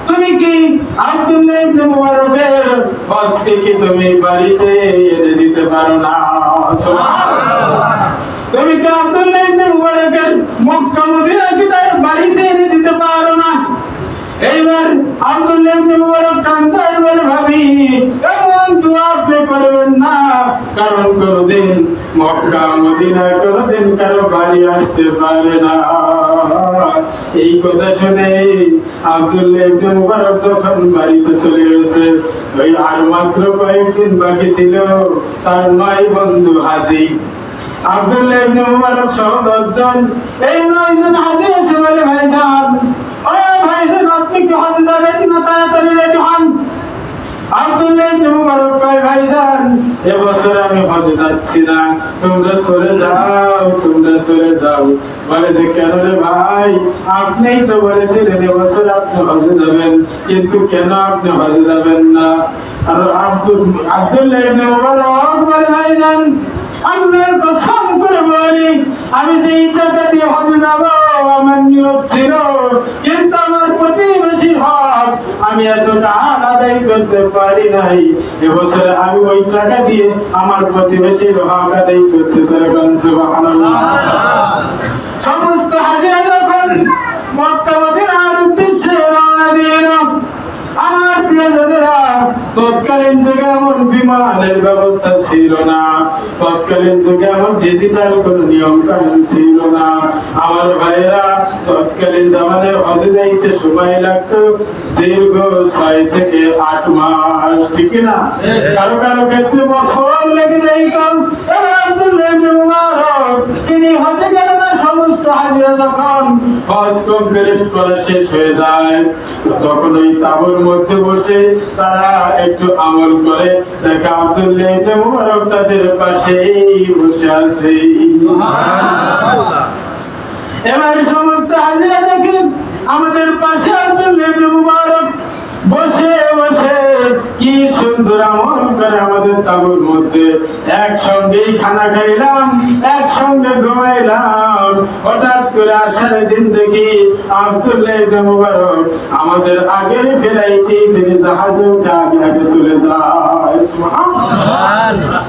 তুমি কি আব্দুল্লাহ ইবনে মুবারকের হজকে কি তুমি বাড়িতে এনে দিতে পারো না? সুবহানাল্লাহ। তুমি কি আব্দুল্লাহ ইবনে মুবারকের মক্কা মদিনা কি তার বাড়িতে এনে দিতে পারো না? এইবার আব্দুল্লাহ ইবনে মুবারক কান্দার বলে, ভাবি এমন দোয়া আপনি করবেন না, কারণ কোনদিন মক্কা মদিনা কোনদিন কারো বাড়ি আসতে পারে না। এই কথা শুনে আব্দুল্লাহ ইবনে মুবারক যখন বাড়িতে চলে গেছে, ওই আর মাত্র কয়েকদিন বাকি ছিল তার 9 বন্ধু হাজি। আব্দুল্লাহ ইবনে মুবারক সহ 10 জন, এই 9 জন হাজি এসে বলে, ভাইজান ও ভাইজান, আপনি কি হজে যাবেন না? তাড়াতাড়ি রেডি হন। আব্দুল্লাহ ইবনে মুবারক কয়, ভাইজান এবছর আমি হজে যাচ্ছি না, তোমরা চলে যাও, তোমরা চলে যাও। বলে যে, কেন রে ভাই, আপনিই তো বলেছিলেন এবছর আপনি হজে যাবেন, কিন্তু কেন আপনি হজে যাবেন না? আর আব্দুল্লাহ ইবনে মুবারক বলে, ভাইজান আল্লাহর কসম করে বলি, আমি যে এই টাকা দিয়ে হজে যাব আমার নিয়ত ছিল, কিন্তু আমার প্রতিবেশীর হক আমি এতটা আদায় করতে পারি নাই। এবছর আমি ওই টাকা দিয়ে আমার প্রতিবেশীর হক আদায় করতে পারবেন। সুবহানাল্লাহ। সমস্ত হাজিরা যখন মক্কা মদিনার উদ্দেশ্যে রওনা দিল, আমার প্রিয়জনেরা, তৎকালীন যুগে এমন বিমানের ব্যবস্থা ছিল না, তৎকালীন যুগে এমন ডিজিটাল কোন নিয়ম কানুন ছিল না। আমার ভাইয়েরা, তৎকালীন জামানায় হজে যাইতে সময় লাগতো দীর্ঘ 6 থেকে 8 মাস, ঠিক না? কারো কারো ক্ষেত্রে বছর লেগে যাইত। এবার আব্দুল্লাহ ইবনে মুবারক তিনি হজে গেলেন না। সমস্ত হাজিরা যখন হজ কমপ্লিট করে শেষ হয়ে যায়, তখন ওই তাঁবুর মধ্যে বসে তারা একটু আমল করে দেখে আব্দুল্লাহ ইবনে মুবারক তাদের পাশেই বসে আছে। এবার সমস্ত হাজিরা দেখে আমাদের পাশে আব্দুল্লাহ ইবনে মুবারক বসে বসে কি সুন্দর আমল করে আমাদের তাঁবুর মধ্যে একসঙ্গেই খানা খাইলাম, একসঙ্গে ঘুমাইলাম। হঠাৎ করে আসার দিন দেখি আব্দুল্লাহ ইবনে মুবারক আমাদের আগের ফ্লাইটে তিনি জাহাজে উঠে আগে আগে চলে যায়। সুবহানাল্লাহ।